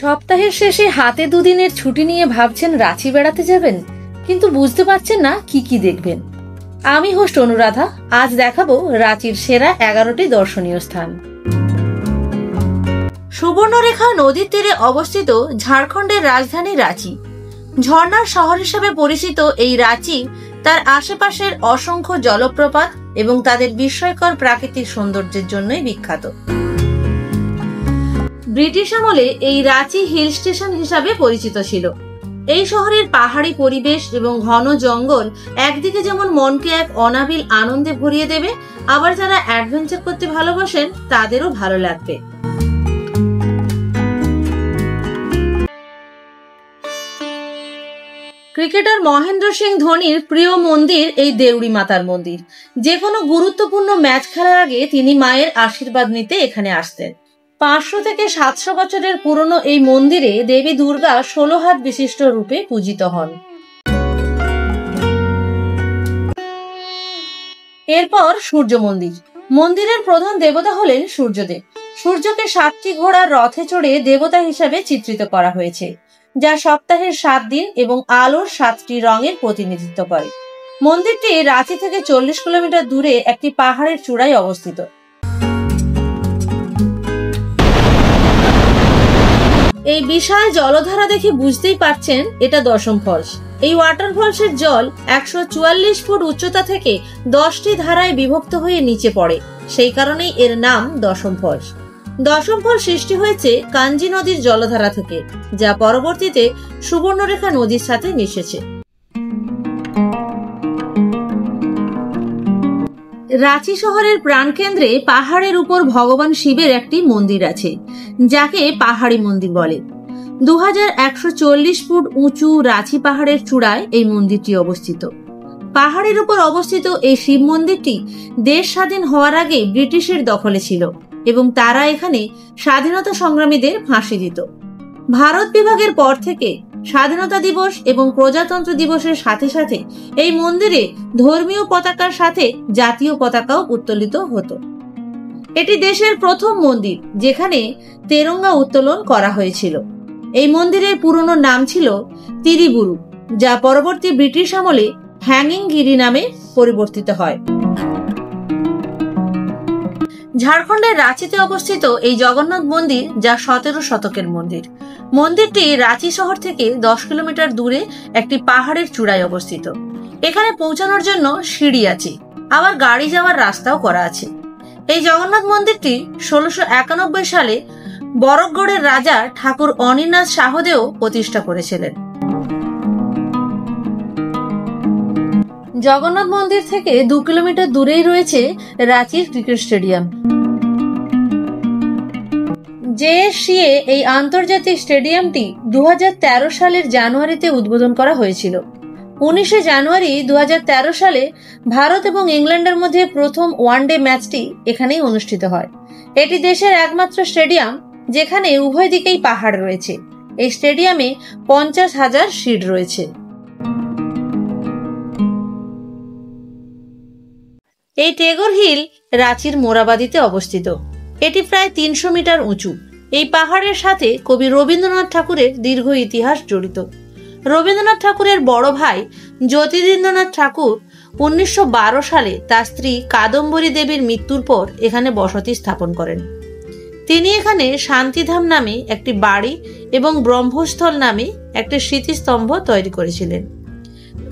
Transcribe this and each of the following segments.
সপ্তাহের শেষে হাতে দুদিনের ছুটি নিয়ে ভাবছেন রাঁচি বেড়াতে যাবেন, কিন্তু বুঝতে পারছেন না কি কি দেখবেন। আমি হোস্ট অনুরাধা। আজ দেখাবো রাঁচির সেরা 11টি দর্শনীয় স্থান। সুবর্ণরেখা নদীর তীরে অবস্থিত ঝাড়খণ্ডের রাজধানী রাঁচি। ঝর্ণার শহর হিসেবে পরিচিত এই রাঁচি তার আশেপাশের অসংখ্য জলপ্রপাত এবং তাদের বিস্ময়কর প্রাকৃতিক সৌন্দর্যের জন্যই বিখ্যাত। ব্রিটিশ আমলে এই রাঁচি হিল স্টেশন হিসাবে পরিচিত ছিল। এই শহরের পাহাড়ি পরিবেশ এবং ঘন জঙ্গল একদিকে যেমন মনকে এক অনাবিল আনন্দে ভরিয়ে দেবে, আবার যারা অ্যাডভেঞ্চার করতে ভালোবাসেন তাদেরও ভালো লাগবে। ক্রিকেটার মহেন্দ্র সিং ধোনির প্রিয় মন্দির এই দেউড়ি মাতার মন্দির। যে কোনো গুরুত্বপূর্ণ ম্যাচ খেলার আগে তিনি মায়ের আশীর্বাদ নিতে এখানে আসতেন। 500 থেকে 700 বছরের পুরনো এই মন্দিরে দেবী দুর্গা 16 হাত বিশিষ্ট রূপে পূজিত হন। এরপর সূর্য মন্দির। মন্দিরের প্রধান দেবতা হলেন সূর্যদেব। সূর্যকে 7টি ঘোড়ার রথে চড়ে দেবতা হিসাবে চিত্রিত করা হয়েছে, যা সপ্তাহের 7 দিন এবং আলোর 7টি রঙের প্রতিনিধিত্ব করে। মন্দিরটি রাঁচি থেকে 40 কিলোমিটার দূরে একটি পাহাড়ের চূড়ায় অবস্থিত। এই বিশাল জলধারা দেখে বুঝতেই পারছেন এটা দশম ফলস। এই ওয়াটারফলসের জল 144 ফুট উচ্চতা থেকে 10টি ধারায় বিভক্ত হয়ে নিচে পড়ে, সেই কারণেই এর নাম দশম ফলস। দশম ফল সৃষ্টি হয়েছে কাঞ্জি নদীর জলধারা থেকে, যা পরবর্তীতে সুবর্ণরেখা নদীর সাথে মিশেছে। রাঁচি শহরের প্রাণকেন্দ্রে পাহাড়ের উপর ভগবান শিবের একটি মন্দির আছে, যাকে পাহাড়ি মন্দির বলে। 2140 ফুট উঁচু রাঁচি পাহাড়ের চূড়ায় এই মন্দিরটি অবস্থিত। পাহাড়ের উপর অবস্থিত এই শিব মন্দিরটি দেশ স্বাধীন হওয়ার আগে ব্রিটিশের দখলে ছিল এবং তারা এখানে স্বাধীনতা সংগ্রামীদের ফাঁসি দিত। ভারত বিভাগের পর থেকে স্বাধীনতা দিবস এবং প্রজাতন্ত্র দিবসের সাথে সাথে এই মন্দিরে ধর্মীয় পতাকার সাথে জাতীয় পতাকাও উত্তোলিত হতো। এটি দেশের প্রথম মন্দির যেখানে তেরঙ্গা উত্তোলন করা হয়েছিল। এই মন্দিরের পুরনো নাম ছিল তিরিবুরু, যা পরবর্তী ব্রিটিশ আমলে হ্যাঙ্গিং গিরি নামে পরিবর্তিত হয়। ঝাড়খণ্ডের রাঁচিতে অবস্থিত এই জগন্নাথ মন্দির, যা 17 শতকের মন্দির। মন্দিরটি রাঁচি শহর থেকে 10 কিলোমিটার দূরে একটি পাহাড়ের চূড়ায় অবস্থিত। এখানে পৌঁছানোর জন্য সিঁড়ি আছে, আবার গাড়ি যাওয়ার রাস্তাও করা আছে। এই জগন্নাথ মন্দিরটি 1691 সালে বরকগড়ের রাজা ঠাকুর অনিনাথ শাহদেও প্রতিষ্ঠা করেছিলেন। জগন্নাথ মন্দির থেকে 2 কিলোমিটার দূরেই রয়েছে রাঁচির ক্রিকেট স্টেডিয়াম। জেএসসিএ এই আন্তর্জাতিক স্টেডিয়ামটি 2013 সালের জানুয়ারিতে উদ্বোধন করা হয়েছিল। 19 জানুয়ারি 2013 সালে ভারত এবং ইংল্যান্ডের মধ্যে প্রথম ওয়ানডে ম্যাচটি এখানেই অনুষ্ঠিত হয়। এটি দেশের একমাত্র স্টেডিয়াম যেখানে উভয় দিকেই পাহাড় রয়েছে। এই স্টেডিয়ামে 50,000 সিট রয়েছে। এই টেগর হিল রাঁচির মোরাবাদিতে অবস্থিত। এটি প্রায় 300 মিটার উঁচু। এই পাহাড়ের সাথে কবি রবীন্দ্রনাথ ঠাকুরের দীর্ঘ ইতিহাস জড়িত। রবীন্দ্রনাথ ঠাকুরের বড় ভাই জ্যোতিরিন্দ্রনাথ ঠাকুর 1912 সালে তার স্ত্রী কাদম্বরী দেবীর মৃত্যুর পর এখানে বসতি স্থাপন করেন। তিনি এখানে শান্তিধাম নামে একটি বাড়ি এবং ব্রহ্মস্থল নামে একটি স্মৃতিস্তম্ভ তৈরি করেছিলেন।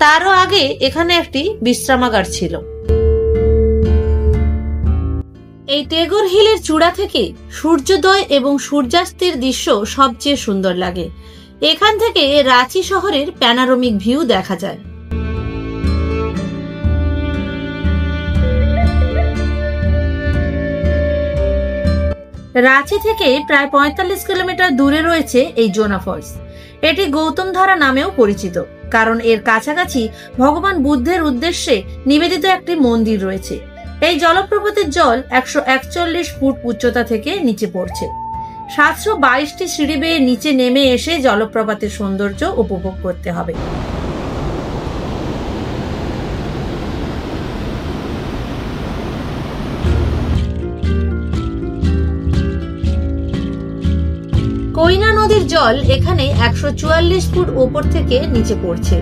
তারও আগে এখানে একটি বিশ্রামাগার ছিল। এই টেগর হিলের চূড়া থেকে সূর্যোদয় এবং সূর্যাস্তের দৃশ্য সবচেয়ে সুন্দর লাগে। এখান থেকে রাঁচি শহরের প্যানোরামিক ভিউ দেখা যায়। রাঁচি থেকে প্রায় 45 কিলোমিটার দূরে রয়েছে এই জোনা ফলস। এটি গৌতম ধারা নামেও পরিচিত, কারণ এর কাছাকাছি ভগবান বুদ্ধের উদ্দেশ্যে নিবেদিত একটি মন্দির রয়েছে। এই জলপ্রপাতের জল 141 ফুট উচ্চতা থেকে নিচে পড়ছে। 722টি সিঁড়ি বেয়ে নিচে নেমে এসে জলপ্রপাতের সৌন্দর্য উপভোগ করতে হবে। কৈনা নদীর জল এখানে 144 ফুট উপর থেকে নিচে পড়ছে।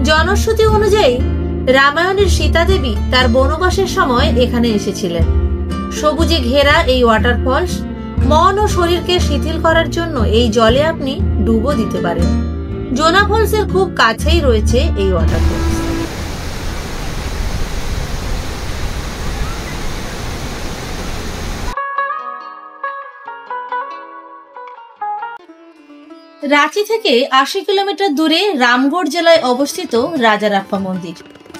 জনশ্রুতি অনুযায়ী রামায়ণের সীতা দেবী তার বনবাসের সময় এখানে এসেছিলেন। সবুজে ঘেরা এই ওয়াটারফলস মন ও শরীরকে শিথিল করার জন্য এই জলে আপনি ডুবও দিতে পারেন। জোনা ফলসের খুব কাছেই রয়েছে এই ওয়াটারফলস। রাঁচি থেকে 80 কিলোমিটার দূরে রামগড় জেলায় অবস্থিত রাজারাপ্পা মন্দির।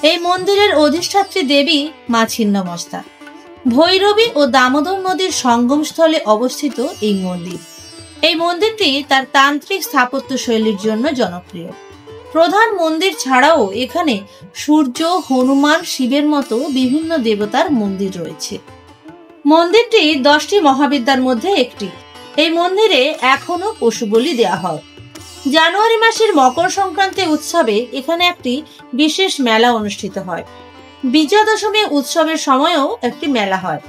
এই মন্দিরের অধিষ্ঠাত্রী দেবী মা ছিন্নমস্তা। ভৈরবী ও দামোদর নদীর সঙ্গমস্থলে অবস্থিত এই মন্দির। এই মন্দিরটি তার তান্ত্রিক স্থাপত্য শৈলীর জন্য জনপ্রিয়। প্রধান মন্দির ছাড়াও এখানে সূর্য, হনুমান, শিবের মতো বিভিন্ন দেবতার মন্দির রয়েছে। মন্দিরটি 10টি মহাবিদ্যার মধ্যে একটি। এই মন্দিরে এখনো পশু বলি দেওয়া হয়। জানুয়ারি মাসের মকর সংক্রান্তি উৎসবে এখানে একটি বিশেষ মেলা অনুষ্ঠিত হয়। বিজয়া দশমী উৎসবের সময়ও একটি মেলা হয়।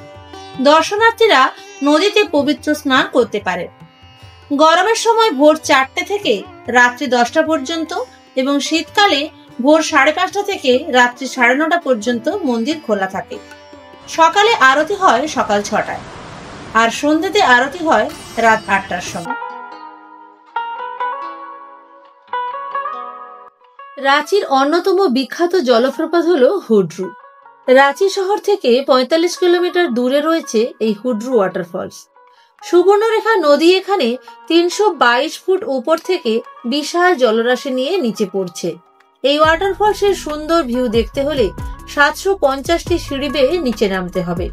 দর্শনার্থীরা নদীতে পবিত্র স্নান করতে পারে। গরমের সময় ভোর 4টে থেকে রাত্রি 10টা পর্যন্ত এবং শীতকালে ভোর 5:30 থেকে রাত্রি 9:30 পর্যন্ত মন্দির খোলা থাকে। সকালে আরতি হয় সকাল 6টায় আর সন্ধ্যেতে আরতি হয় রাত 8টার সময়। রাঁচির অন্যতম বিখ্যাত জলপ্রপাত হলো হুড্রু। রাঁচি শহর থেকে 45 কিলোমিটার দূরে রয়েছে এই হুড্রু ওয়াটারফলস। সুবর্ণরেখা নদী এখানে 322 ফুট উপর থেকে বিশাল জলরাশি নিয়ে নিচে পড়ছে। এই ওয়াটারফলসের সুন্দর ভিউ দেখতে হলে 750টি সিঁড়ি বেয়ে নিচে নামতে হবে।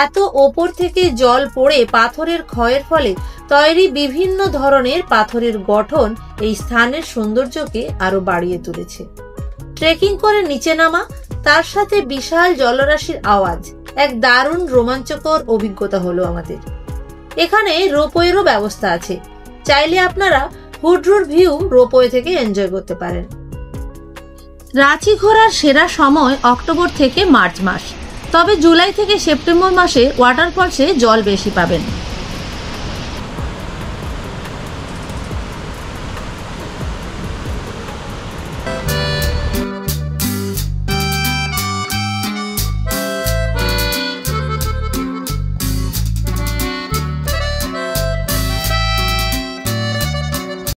এত ওপর থেকে জল পড়ে পাথরের ক্ষয়ের ফলে তৈরি বিভিন্ন ধরনের পাথরের গঠন এই স্থানের সৌন্দর্যকে আরো বাড়িয়ে তুলেছে। ট্রেকিং করে নিচে নামা, তার সাথে বিশাল জলরাশির আওয়াজ, এক দারুণ রোমাঞ্চকর অভিজ্ঞতা হলো আমাদের। এখানে রোপওয়েরও ব্যবস্থা আছে। চাইলে আপনারা হুড্রুর ভিউ রোপওয়ে থেকে এনজয় করতে পারেন। রাঁচি ঘোরার সেরা সময় অক্টোবর থেকে মার্চ মাস। তবে জুলাই থেকে সেপ্টেম্বর মাসে ওয়াটারফলসে জল বেশি পাবেন।